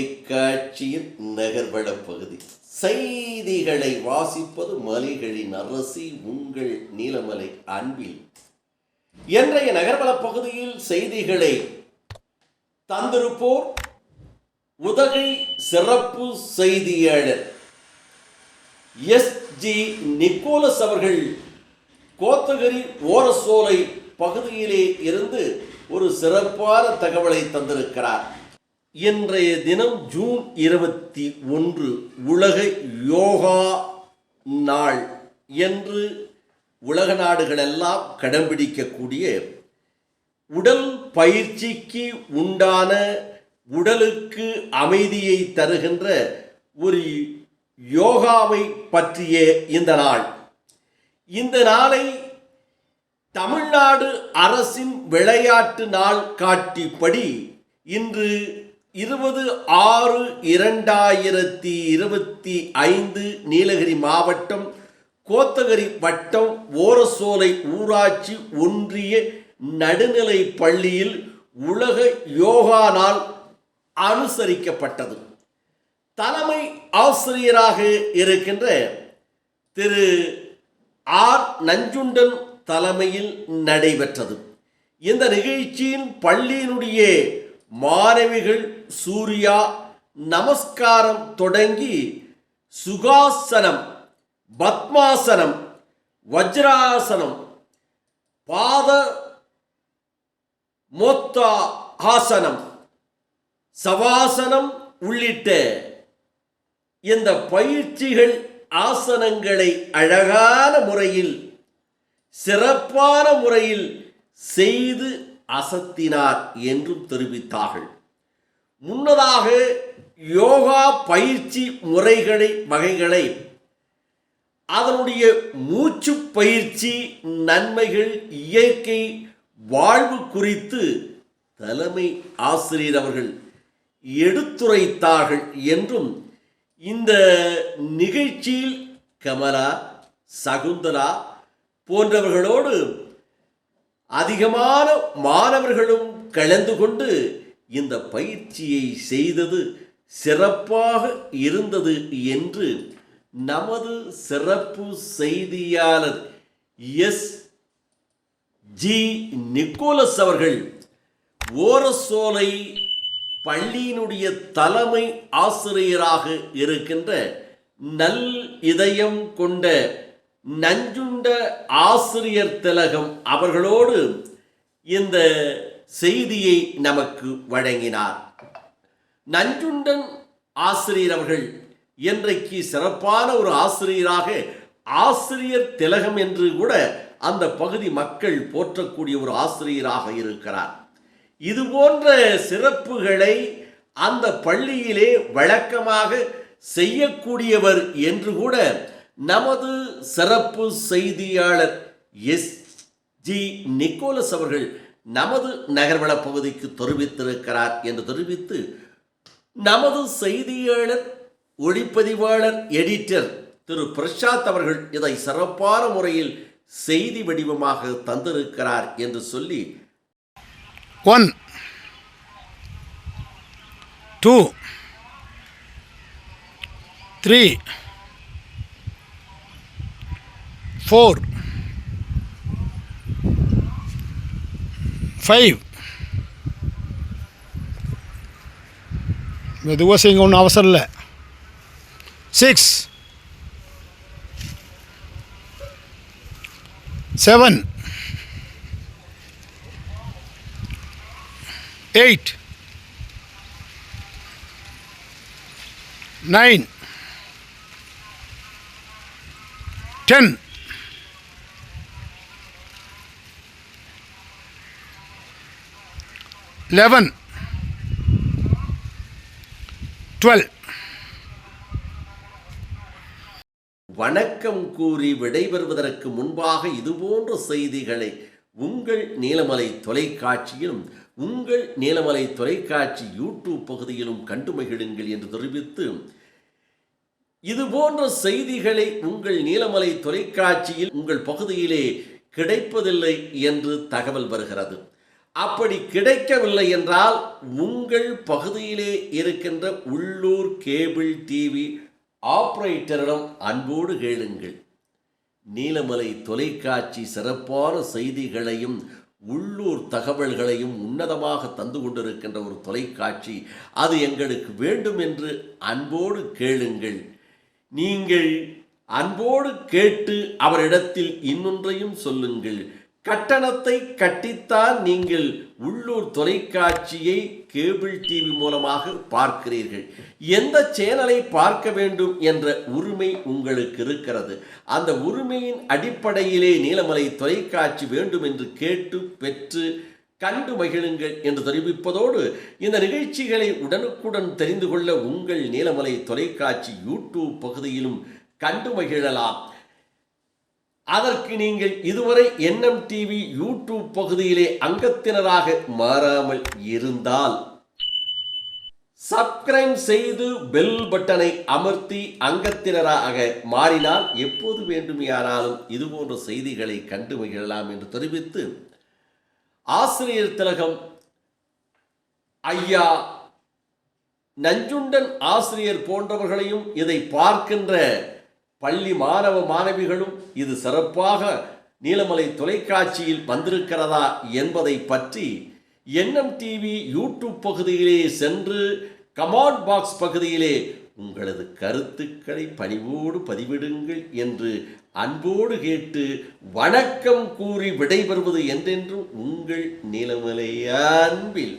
தொலைக்காட்சியின் நகர்வள பகுதி செய்திகளை வாசிப்பது மலைகளின் அரசி உங்கள் நீலமலை அன்பில். இன்றைய நகர்வள பகுதியில் செய்திகளை தந்திருப்போர் உதகை சிறப்பு செய்தியாளர் எஸ்.ஜி. நிக்கோலஸ் அவர்கள் கோத்தகிரி ஓரசோலை பகுதியிலே இருந்து ஒரு சிறப்பான தகவலை தந்திருக்கிறார். இன்றைய தினம் ஜூன் 21 உலக யோகா நாள் என்று உலக நாடுகளெல்லாம் கடைபிடிக்கக்கூடிய உடல் பயிற்சிக்கு உண்டான உடலுக்கு அமைதியை தருகின்ற ஒரு யோகாவை பற்றிய இந்த நாள். இந்த நாளை தமிழ்நாடு அரசின் விளையாட்டு நாள் காட்டிப்படி இன்று 20/6/2025 நீலகிரி மாவட்டம் கோத்தகிரி வட்டம் ஓரசோலை ஊராட்சி ஒன்றிய நடுநிலை பள்ளியில் உலக யோகா நாள் அனுசரிக்கப்பட்டது. தலைமை ஆசிரியராக இருக்கின்ற திரு ஆர். நஞ்சுண்டன் தலைமையில் நடைபெற்றது. இந்த நிகழ்ச்சியின் பள்ளியினுடைய மாணவிகள் சூர்யா நமஸ்காரம் தொடங்கி சுகாசனம், பத்மாசனம், வஜ்ராசனம், பாத மோத்தா ஆசனம், சவாசனம் உள்ளிட்ட இந்த பயிற்சிகள் ஆசனங்களை அழகான முறையில் சிறப்பான முறையில் செய்து அசத்தினார் என்றும் தெரிவித்தார்கள். முன்னதாக யோகா பயிற்சி வகைகளை அதனுடைய மூச்சு பயிற்சி நன்மைகள், இயற்கை வாழ்வு குறித்து தலைமை ஆசிரியர் அவர்கள் எடுத்துரைத்தார்கள் என்றும் இந்த நிகழ்ச்சியில் கமலா, சகுந்தலா போன்றவர்களோடு அதிகமான மாணவர்களும் கலந்து கொண்டு இந்த பயிற்சியை செய்தது சிறப்பாக இருந்தது என்று நமது சிறப்பு செய்தியாளர் எஸ்.ஜி. நிக்கோலஸ் அவர்கள் ஓரசோலை பள்ளியினுடைய தலைமை ஆசிரியராக இருக்கின்ற நல் இதயம் கொண்ட நஞ்சுண்ட ஆசிரியர் திலகம் அவர்களோடு இந்த செய்தியை நமக்கு வழங்கினார். நஞ்சுண்டன் ஆசிரியர் அவர்கள் இன்றைக்கு சிறப்பான ஒரு ஆசிரியராக, ஆசிரியர் திலகம் என்று கூட அந்த பகுதி மக்கள் போற்றக்கூடிய ஒரு ஆசிரியராக இருக்கிறார். இது போன்ற சிறப்புகளை அந்த பள்ளியிலே வழக்கமாக செய்யக்கூடியவர் என்று கூட நமது சிறப்பு செய்தியாளர் எஸ்.ஜி. நிக்கோலஸ் அவர்கள் நமது நகர்வள பகுதிக்கு தெரிவித்திருக்கிறார் என்று தெரிவித்து, நமது செய்தியாளர் ஒளிப்பதிவாளர் எடிட்டர் திரு பிரசாத் அவர்கள் இதை சிறப்பான முறையில் செய்தி வடிவமாக தந்திருக்கிறார் என்று சொல்லி 1 2 3 4 5 மெதுவாக செய்யுங்க, ஒன்றும் அவசரம் இல்லை. 6 7 8 9 10 11 12. வணக்கம் கூறி விடைபெறுவதற்கு முன்பாக இதுபோன்ற செய்திகளை உங்கள் நீலமலை தொலைக்காட்சியிலும் உங்கள் நீலமலை தொலைக்காட்சி யூடியூப் பகுதியிலும் கண்டு மகிழுங்கள் என்று தெரிவித்து, இதுபோன்ற செய்திகளை உங்கள் நீலமலை தொலைக்காட்சியில் உங்கள் பகுதியிலே கிடைப்பதில்லை என்று தகவல் வருகிறது. அப்படி கிடைக்கவில்லை என்றால் உங்கள் பகுதியிலே இருக்கின்ற உள்ளூர் கேபிள் டிவி ஆபரேட்டரிடம் அன்போடு கேளுங்கள். நீலமலை தொலைக்காட்சி சிறப்பான செய்திகளையும் உள்ளூர் தகவல்களையும் உன்னதமாக தந்து கொண்டிருக்கின்ற ஒரு தொலைக்காட்சி, அது எங்களுக்கு வேண்டும் என்று அன்போடு கேளுங்கள். நீங்கள் அன்போடு கேட்டு அவரிடத்தில் இன்னொன்றையும் சொல்லுங்கள். கட்டணத்தை கட்டித்தான் நீங்கள் உள்ளூர் தொலைக்காட்சியை கேபிள் டிவி மூலமாக பார்க்கிறீர்கள். எந்த சேனலை பார்க்க வேண்டும் என்ற உரிமை உங்களுக்கு இருக்கிறது. அந்த உரிமையின் அடிப்படையிலே நீலமலை தொலைக்காட்சி வேண்டும் என்று கேட்டு பெற்று கண்டு மகிழுங்கள் என்று தெரிவிப்பதோடு, இந்த நிகழ்ச்சிகளை உடனுக்குடன் தெரிந்து கொள்ள உங்கள் நீலமலை தொலைக்காட்சி யூடியூப் பகுதியிலும் கண்டு மகிழலாம். அதற்கு நீங்கள் இதுவரை என்எம் டிவி யூடியூப் பகுதியிலே அங்கத்தினராக மாறாமல் இருந்தால் சப்ஸ்கிரைப் செய்து பெல் பட்டனை அமர்த்தி அங்கத்தினராக மாறினால் எப்போது வேண்டும் யாராலும் இதுபோன்ற செய்திகளை கண்டு மகிழலாம் என்று தெரிவித்து, ஆசிரியர் திலகம் ஐயா நஞ்சுண்டன் ஆசிரியர் போன்றவர்களையும் இதை பார்க்கின்ற பள்ளி மாணவ மாணவிகளும் இது சிறப்பாக நீலமலை தொலைக்காட்சியில் வந்திருக்கிறதா என்பதை பற்றி என்எம் டிவி யூடியூப் பகுதியிலே சென்று கமெண்ட் பாக்ஸ் பகுதியிலே உங்களது கருத்துக்களை பணிவோடு பதிவிடுங்கள் என்று அன்போடு கேட்டு வணக்கம் கூறி விடைபெறுவது என்றென்றும் உங்கள் நீலமலை அன்பில்